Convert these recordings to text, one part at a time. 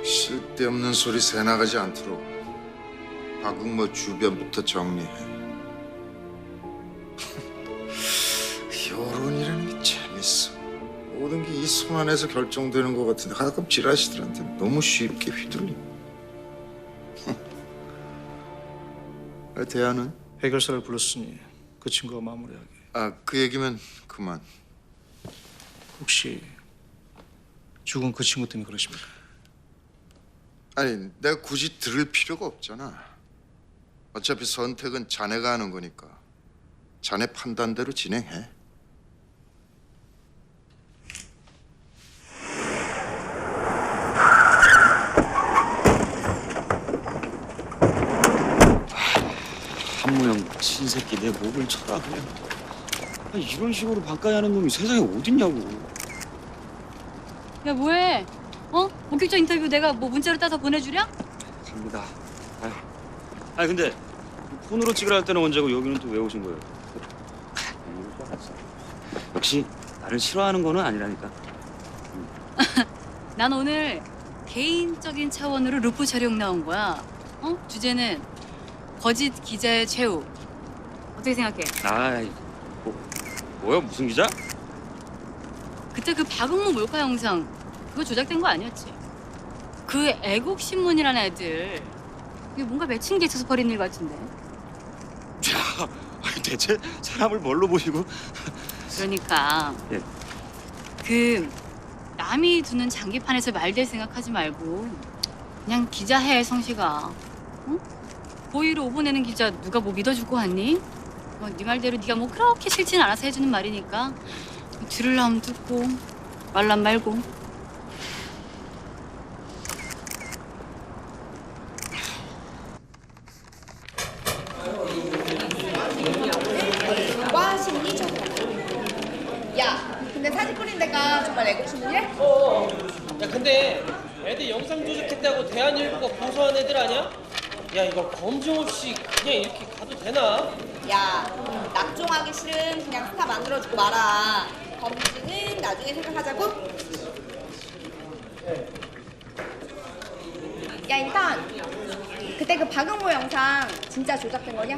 쓸데없는 소리 새나가지 않도록 박웅모 주변부터 정리해. 결혼이라는 게 재밌어. 모든 게 이 손 안에서 결정되는 것 같은데 가끔 지라시들한테 너무 쉽게 휘둘림. 대안은? 해결사를 불렀으니 그 친구가 마무리하게. 그 얘기면 그만. 혹시 죽은 그 친구 때문에 그러십니까? 아니, 내가 굳이 들을 필요가 없잖아. 어차피 선택은 자네가 하는 거니까 자네 판단대로 진행해. 한무영 친새끼 내 목을 쳐라 그냥. 이런 식으로 반가이 하는 놈이 세상에 어딨냐고. 야 뭐해? 목격자 인터뷰 내가 뭐 문자로 따서 보내주랴? 갑니다. 아니 근데 폰으로 찍으라 할 때는 언제고 여기는 또 왜 오신 거예요? 역시 나를 싫어하는 거는 아니라니까. 난 오늘 개인적인 차원으로 루프 촬영 나온 거야. 주제는 거짓 기자의 최후. 어떻게 생각해? 아이 뭐야 무슨 기자? 그때 그 박응무 몰카 영상 그거 조작된 거 아니었지? 그 애국신문이라는 애들 이게 뭔가 맺힌 게 있어서 벌인 일 같은데. 야, 대체 사람을 뭘로 보시고? 그러니까 예. 그 남이 두는 장기판에서 말될 생각하지 말고 그냥 기자 해 성시가. 응? 고의로 오보내는 기자 누가 뭐 믿어줄 거 같니? 네 말대로 네가 뭐 그렇게 싫진 않아서 해주는 말이니까 들으려면 듣고 말란 말고. 와 심리적. 야, 근데 사진 뿌린 데가 정말 애국신문이래? 야 근데 애들 영상 조작했다고 대한일보가 고소한 애들 아니야? 야 이거 검증 없이 그냥 이렇게 가도 되나? 야, 낙종하기 싫은 그냥 스타 만들어주고 말아. 검증은 나중에 생각하자고. 야 인턴, 그때 그 박은모 영상 진짜 조작된 거냐?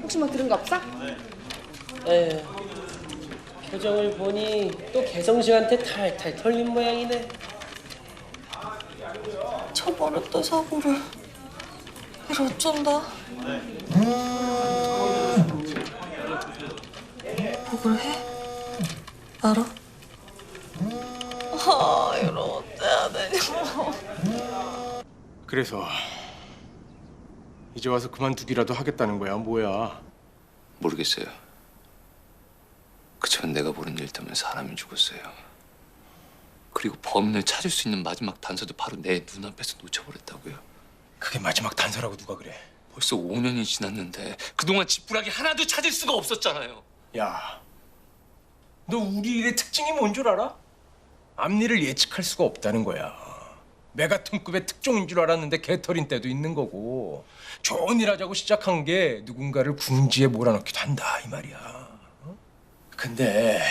혹시 뭐 들은 거 없어? 에휴 표정을 보니 또 개성씨한테 탈탈 털린 모양이네. 저버렸다 사고를. 이제 어쩐다. 뭐를 해? 알아? 이러면 어때야 되냐고. 그래서 이제 와서 그만두기라도 하겠다는 거야, 뭐야? 모르겠어요. 그치만 내가 모르는 일 때문에 사람이 죽었어요. 그리고 범인을 찾을 수 있는 마지막 단서도 바로 내 눈앞에서 놓쳐버렸다고요. 그게 마지막 단서라고 누가 그래? 벌써 5년이 지났는데 그동안 지푸라기 하나도 찾을 수가 없었잖아요. 야, 너 우리 일의 특징이 뭔 줄 알아? 앞일을 예측할 수가 없다는 거야. 메가톤급의 특종인 줄 알았는데 개털인 때도 있는 거고, 좋은 일 하자고 시작한 게 누군가를 궁지에 몰아넣기도 한다 이 말이야. 근데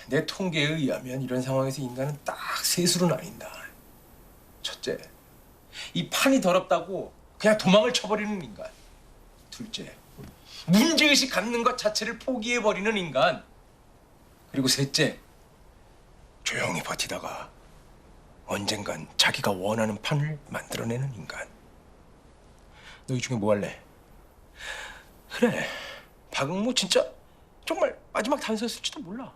내 통계에 의하면 이런 상황에서 인간은 딱 셋으로 나뉜다. 첫째, 이 판이 더럽다고 그냥 도망을 쳐버리는 인간. 둘째, 문제의식 갖는 것 자체를 포기해버리는 인간. 그리고 셋째, 조용히 버티다가 언젠간 자기가 원하는 판을 만들어내는 인간. 너 이 중에 뭐 할래? 그래, 박응모 진짜 정말 마지막 단서였을지도 몰라.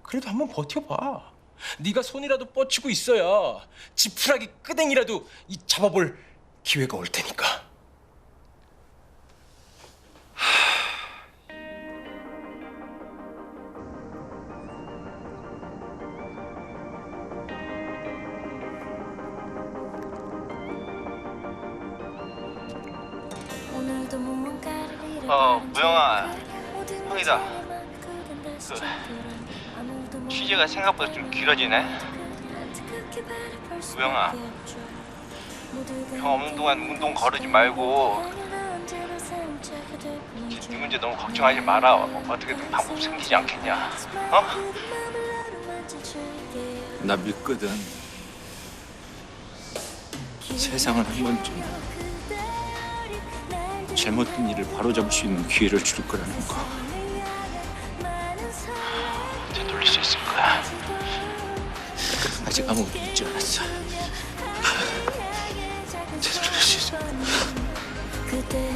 그래도 한번 버텨봐. 네가 손이라도 뻗치고 있어야 지푸라기 끄댕이라도 이 잡아볼 기회가 올 테니까. 무영아, 형이다. 취재가 생각보다 좀 길어지네. 무영아, 형 없는 동안 운동 거르지 말고 네 문제 너무 걱정하지 마라. 어떻게든 방법 생기지 않겠냐? 나 믿거든. 세상을 한 번쯤 잘못된 일을 바로잡을 수 있는 기회를 줄 거라는 거. 되돌릴 수 있을 거야. 아직 아무것도 묻지 않았어. 되돌릴 수 있을 거야. 그대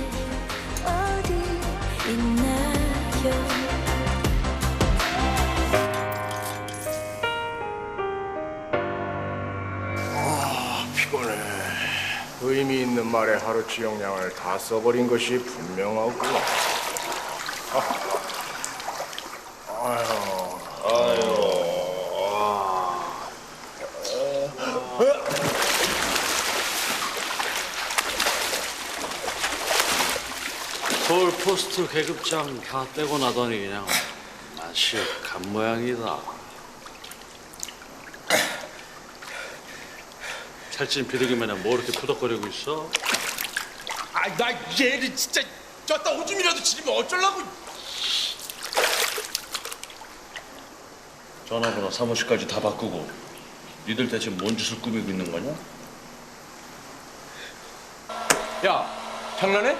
어디 있나요? 피곤해. 의미 있는 말에 하루치 용량을 다 써버린 것이 분명하구나. 서울 포스트 계급장 다 떼고 나더니 그냥 맛이 간 모양이다. 살찐 비둘기맨은 뭐 이렇게 푸덕거리고 있어? 나 얘를 진짜 저따 오줌이라도 지르면 어쩌려고. 전화번호 사무실까지 다 바꾸고 니들 대체 뭔 짓을 꾸미고 있는 거냐? 야, 장난해?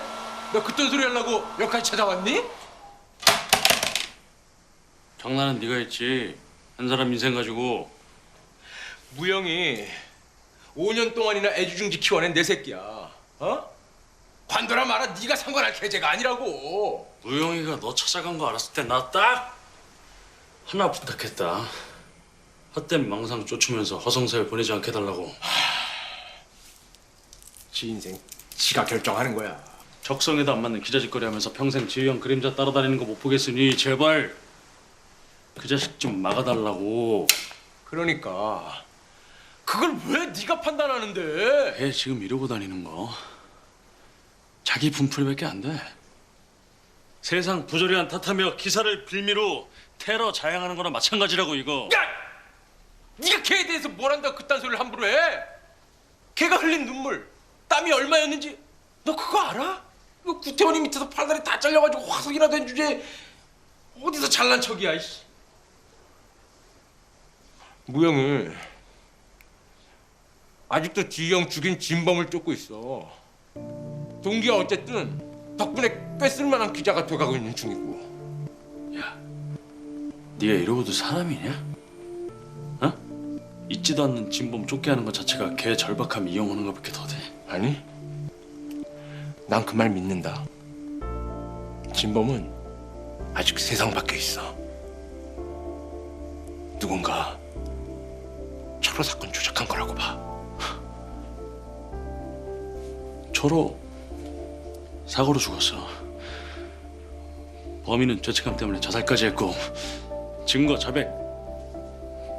너 그딴 소리 하려고 여기까지 찾아왔니? 장난은 네가 했지. 한 사람 인생 가지고. 무영이 5년 동안이나 애지중지 키워낸 내 새끼야. 어? 관둬라 마라 네가 상관할 계제가 아니라고. 우영이가 너 찾아간 거 알았을 때 나 딱 하나 부탁했다. 헛된 망상 쫓으면서 허송세월 보내지 않게 해달라고. 지 인생 지가 결정하는 거야. 적성에도 안 맞는 기자짓거리 하면서 평생 지휘형 그림자 따라다니는 거 못 보겠으니 제발 그 자식 좀 막아달라고. 그러니까 그걸 왜 네가 판단하는데? 걔 지금 이러고 다니는 거 자기 분풀이밖에 안 돼. 세상 부조리한 탓하며 기사를 빌미로 테러 자행하는 거나 마찬가지라고 이거. 야! 네가 걔에 대해서 뭘 한다고 그딴 소리를 함부로 해? 걔가 흘린 눈물, 땀이 얼마였는지 너 그거 알아? 그 구태원이 밑에서 팔다리 다 잘려가지고 화석이나 된 주제에 어디서 잘난 척이야, 이씨. 무영이 아직도 지형 죽인 진범을 쫓고 있어. 동기가 어쨌든 덕분에 꽤 쓸만한 기자가 돼가고 있는 중이고. 야, 네가 이러고도 사람이냐? 어? 있지도 않는 진범 쫓게 하는 것 자체가 걔 절박함 이용하는 것밖에 더 돼. 아니, 난 그 말 믿는다. 진범은 아직 세상 밖에 있어. 누군가 철호 사건 조작한 거라고 봐. 초로 사고로 죽었어. 범인은 죄책감 때문에 자살까지 했고 증거 자백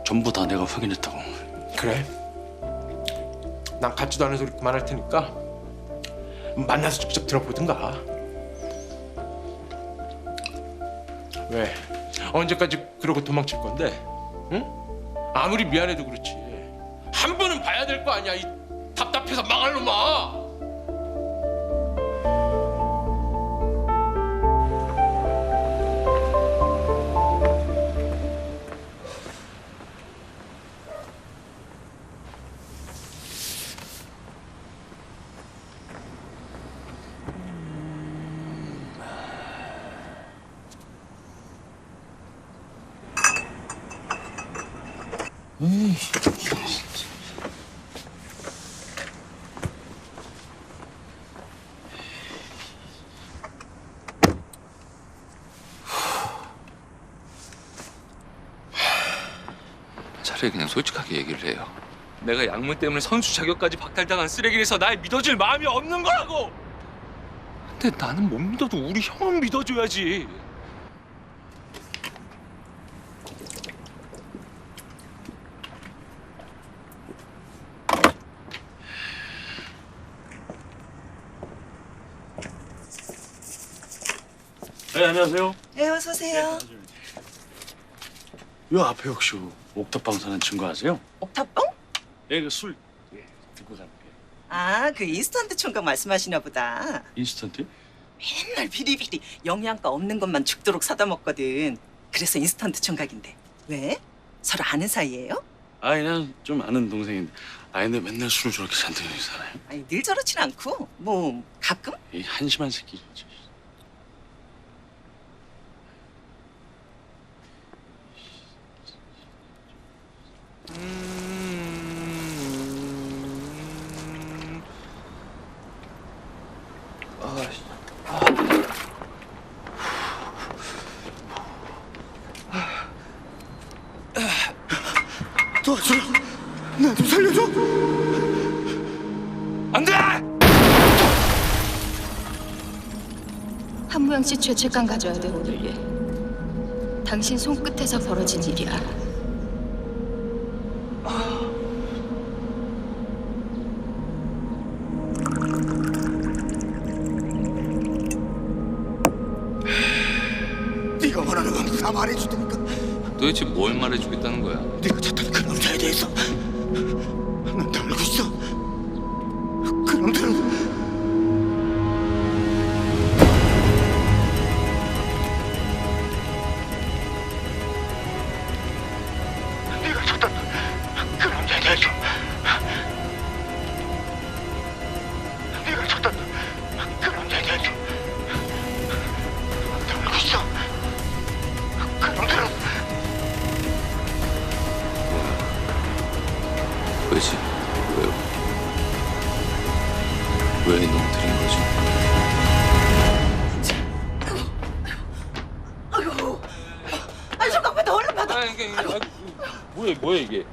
전부 다 내가 확인했다고. 그래? 난 같지도 않은 소리 그만할 테니까 만나서 직접 들어보든가. 왜? 언제까지 그러고 도망칠 건데? 응? 아무리 미안해도 그렇지 한 번은 봐야 될 거 아니야, 이 답답해서 망할 놈아. 차라리 그냥 솔직하게 얘기를 해요. 내가 약물 때문에 선수 자격까지 박탈당한 쓰레기라서 날 믿어줄 마음이 없는 거라고. 근데 나는 못 믿어도 우리 형은 믿어줘야지. 네, 안녕하세요. 네, 어서 오세요. 요 앞에 혹시 옥탑방 사는 친구 아세요? 옥탑방? 예, 그 술 듣고 살게. 아, 그 인스턴트 총각 말씀하시나 보다. 인스턴트? 맨날 비리비리 영양가 없는 것만 죽도록 사다 먹거든. 그래서 인스턴트 총각인데. 왜? 서로 아는 사이예요? 아 그냥 좀 아는 동생인데. 아 근데 맨날 술을 저렇게 잔뜩 사나요? 아니 늘 저렇진 않고 뭐 가끔? 이 한심한 새끼 진짜. 도와줘요. 나 좀 살려줘. 안 돼! 한무영 씨 죄책감 가져야 돼 오늘 일. 당신 손끝에서 벌어진 일이야. 네가 원하는 건 다 말해줄 테니까. 도대체 뭘 말해주겠다는 거야? 네가 찾던 그 남자에 대해서 난 다 알고 있어. 그 남자는 네가 찾던 그 남자에 대해서 네가 찾던 그 남자에 대해서 난 다 알고 있어. 그 남자는 왜지? 왜 너무 들인 거지? 아이고. 아니 잠깐만 얼른 받아. 뭐야 이게?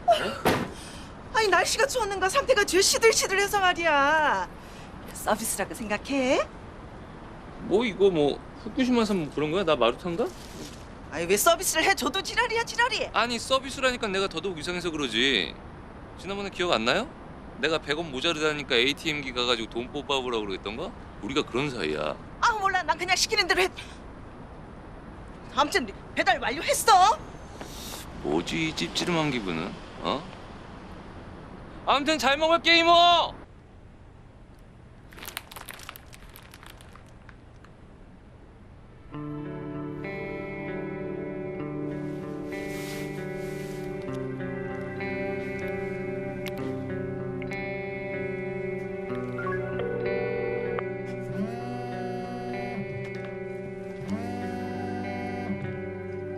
아니 날씨가 추웠는가 상태가 죄 시들시들해서 말이야. 서비스라고 생각해? 뭐 이거 뭐 후쿠시마산 뭐 그런 거야? 나 마루탄가? 아니 왜 서비스를 해? 줘도 지랄이야 지랄이. 아니 서비스라니까 내가 더더욱 이상해서 그러지. 지난번에 기억 안 나요? 내가 100원 모자르다니까 ATM기 가가지고 돈 뽑아보라고 그랬던가? 우리가 그런 사이야. 아 몰라 난 그냥 시키는 대로 했. 아무튼 배달 완료했어. 뭐지 이 찝찝한 기분은? 어? 아무튼 잘 먹을게 이모!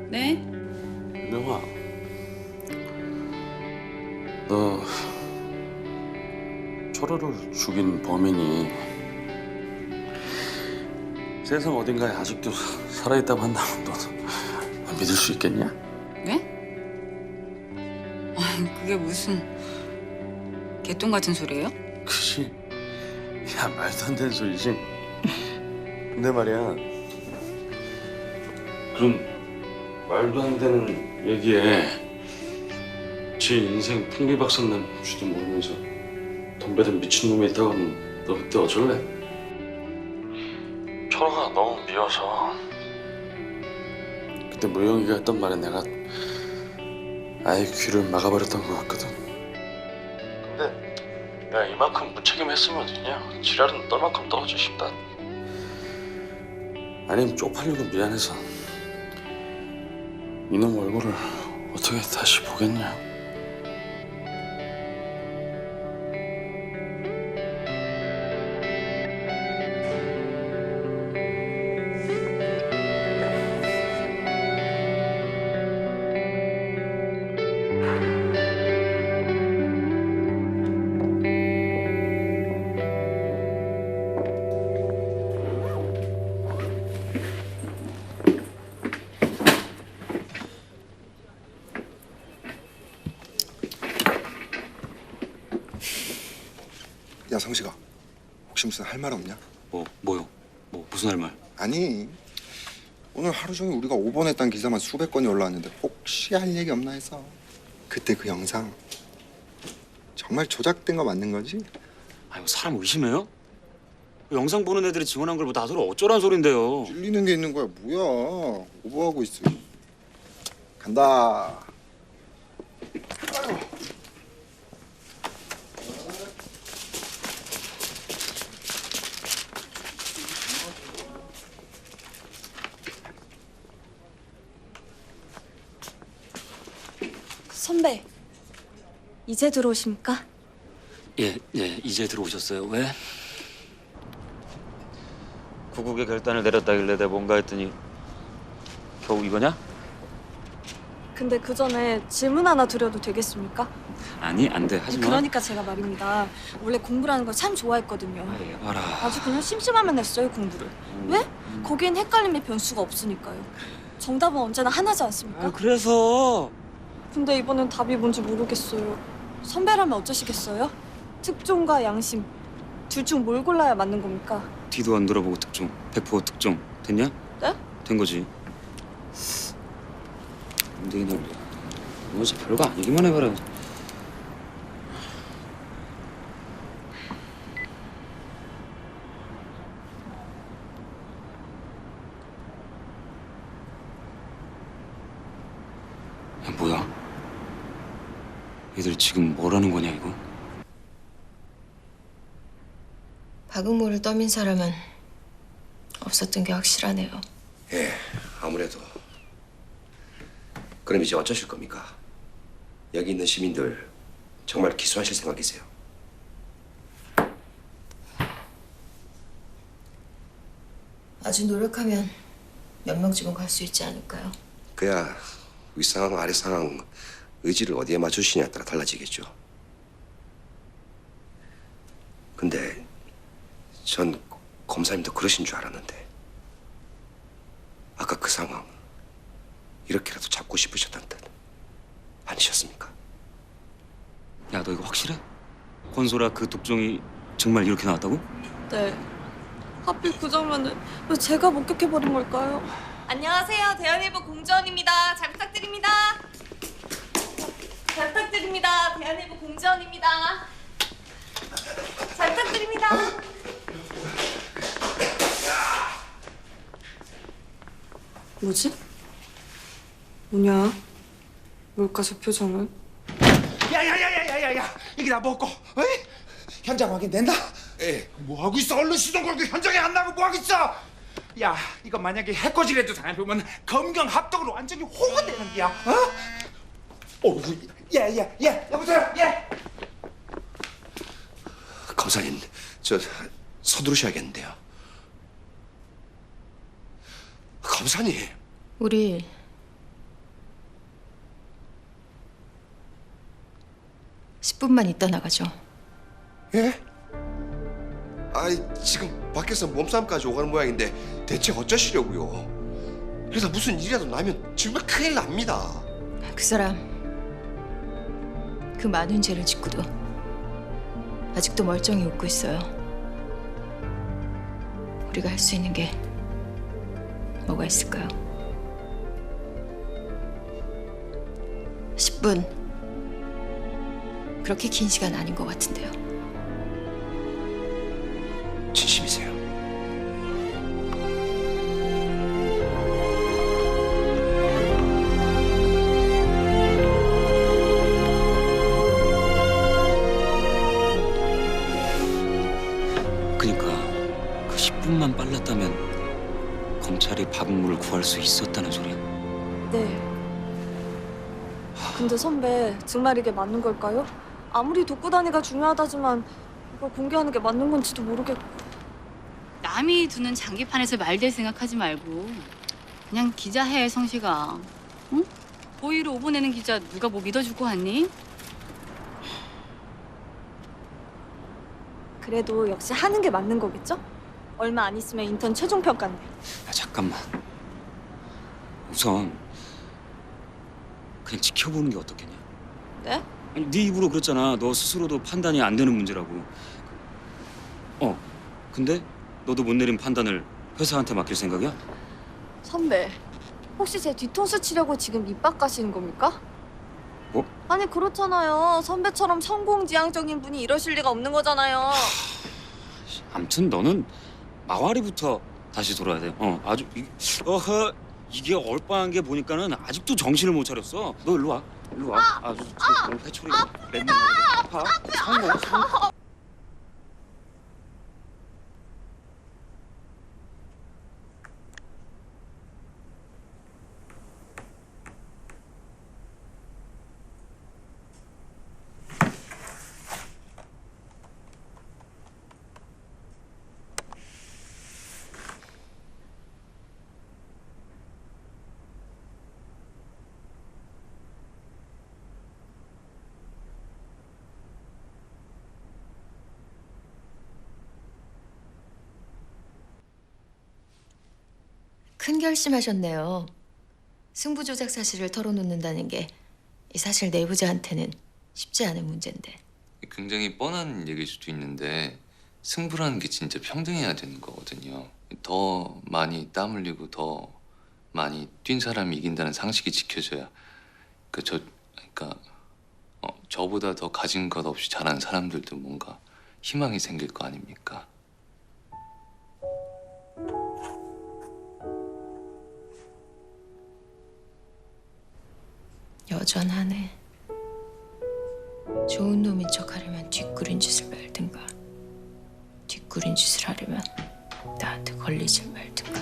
네? 명아, 너 철호를 죽인 범인이 세상 어딘가에 아직도 살아있다고 한다면 너 믿을 수 있겠냐? 네? 그게 무슨 개똥 같은 소리예요? 그지? 야 말도 안 되는 소리지. 근데 말이야, 그럼 말도 안 되는 얘기에 제 인생 풍비박산 남지도 모르면서 덤벼든 미친놈이 있다고 하면 너 그때 어쩔래? 철호가 너무 미워서 그때 무영이가 했던 말에 내가 아예 귀를 막아버렸던 것 같거든. 근데 내가 이만큼 무책임했으면 어딨냐? 지랄은 떨 만큼 떨어져 싶다. 아니면 쪽팔려도 미안해서 이놈 얼굴을 어떻게 다시 보겠냐? 야 성식아, 혹시 무슨 할 말 없냐? 뭐요? 무슨 할 말? 아니 오늘 하루 종일 우리가 오버냈다는 기사만 수백 건이 올라왔는데 혹시 할 얘기 없나 해서. 그때 그 영상 정말 조작된 거 맞는 거지? 아니 사람 의심해요? 영상 보는 애들이 증언한 걸 뭐 나더러 어쩌란 소린데요? 찔리는 게 있는 거야 뭐야. 오버하고 있어. 간다. 선배, 이제 들어오십니까? 예, 이제 들어오셨어요. 왜? 구국의 결단을 내렸다길래 내가 뭔가 했더니 겨우 이거냐? 근데 그 전에 질문 하나 드려도 되겠습니까? 아니, 안 돼. 하지 마. 그러니까 제가 말입니다. 원래 공부라는 걸 참 좋아했거든요. 해봐라. 아주 그냥 심심하면 했어요, 공부를. 왜? 거기엔 헷갈림의 변수가 없으니까요. 정답은 언제나 하나지 않습니까? 그래서 근데 이번엔 답이 뭔지 모르겠어요. 선배라면 어쩌시겠어요? 특종과 양심 둘 중 뭘 골라야 맞는 겁니까? 뒤도 안 돌아보고 특종, 100% 특종. 됐냐? 네? 된 거지. 안 되긴 해. 너 진짜 별거 아니기만 해봐라. 야, 뭐야? 얘들 지금 뭐라는 거냐 이거? 박은모를 떠민 사람은 없었던 게 확실하네요. 예, 아무래도. 그럼 이제 어쩌실 겁니까? 여기 있는 시민들 정말 기소하실 생각이세요? 아주 노력하면 몇 명쯤은 갈 수 있지 않을까요? 그야 윗상황 아랫상황 의지를 어디에 맞추시냐에 따라 달라지겠죠. 근데 전 검사님도 그러신 줄 알았는데 아까 그 상황 이렇게라도 잡고 싶으셨다는 뜻 아니셨습니까? 야, 너 이거 확실해? 권소라 그 독종이 정말 이렇게 나왔다고? 네. 하필 그 장면을 왜 제가 목격해버린 걸까요? 안녕하세요. 대한일보 공지원입니다. 잘 부탁드립니다. 잘 부탁드립니다. 대한일보 공지원입니다. 잘 부탁드립니다. 뭐지? 뭐냐? 뭘까 저 표정은? 야야야야야야야 이게 나 먹고 어이? 현장 확인 된다? 예. 뭐 하고 있어? 얼른 시동 걸고 현장에 안 나고 뭐 하고 있어? 야 이거 만약에 해코지라도 당해보면 검경 합동으로 완전히 호가 되는 게야. 어? 어우 예 여보세요 예. 검사님 저 서두르셔야겠는데요. 검사님. 우리 (10분만) 있다 나가죠. 예? 아이 지금 밖에서 몸싸움까지 오가는 모양인데 대체 어쩌시려고요? 그래서 무슨 일이라도 나면 정말 큰일 납니다. 그 사람 그 많은 죄를 짓고도 아직도 멀쩡히 웃고 있어요. 우리가 할 수 있는 게 뭐가 있을까요? 10분 그렇게 긴 시간 아닌 것 같은데요. 진심이세요? 그러니까 그 10분만 빨랐다면 검찰이 박은무를 구할 수 있었다는 소리야? 네. 근데 선배 정말 이게 맞는 걸까요? 아무리 독고다니가 중요하다지만 이걸 공개하는 게 맞는 건지도 모르겠고. 남이 두는 장기판에서 말될 생각하지 말고 그냥 기자해 성시가. 응? 고의로 오보내는 기자 누가 뭐 믿어주고 왔니? 그래도 역시 하는 게 맞는 거겠죠? 얼마 안 있으면 인턴 최종 평가인데. 야, 잠깐만. 우선 그냥 지켜보는 게 어떻겠냐? 네? 아니, 네 입으로 그랬잖아. 너 스스로도 판단이 안 되는 문제라고. 근데 너도 못 내린 판단을 회사한테 맡길 생각이야? 선배, 혹시 제 뒤통수 치려고 지금 밑밥 가시는 겁니까? 뭐? 아니 그렇잖아요. 선배처럼 성공지향적인 분이 이러실 리가 없는 거잖아요. 암튼 너는 마와리부터 다시 돌아야 돼. 아주 이게 얼빠한 게 보니까는 아직도 정신을 못 차렸어. 너 일로 와. 일로 와. 아주 회초리가 맨날 아파. 상고. 큰 결심하셨네요. 승부 조작 사실을 털어놓는다는 게 이 사실 내부자한테는 쉽지 않은 문제인데. 굉장히 뻔한 얘기일 수도 있는데 승부라는 게 진짜 평등해야 되는 거거든요. 더 많이 땀 흘리고 더 많이 뛴 사람이 이긴다는 상식이 지켜져야 그러니까 저보다 더 가진 것 없이 잘하는 사람들도 뭔가 희망이 생길 거 아닙니까? 여전하네. 좋은 놈인 척하려면 뒷구린 짓을 말든가, 뒷구린 짓을 하려면 나한테 걸리질 말든가.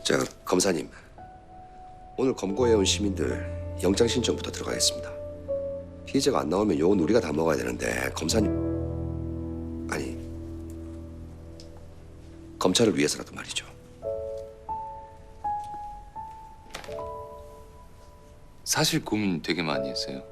자, 검사님. 오늘 검거해온 시민들 영장 신청부터 들어가겠습니다. 피해자가 안 나오면 욕은 우리가 다 먹어야 되는데 검사님 아니 검찰을 위해서라도 말이죠. 사실 고민 되게 많이 했어요.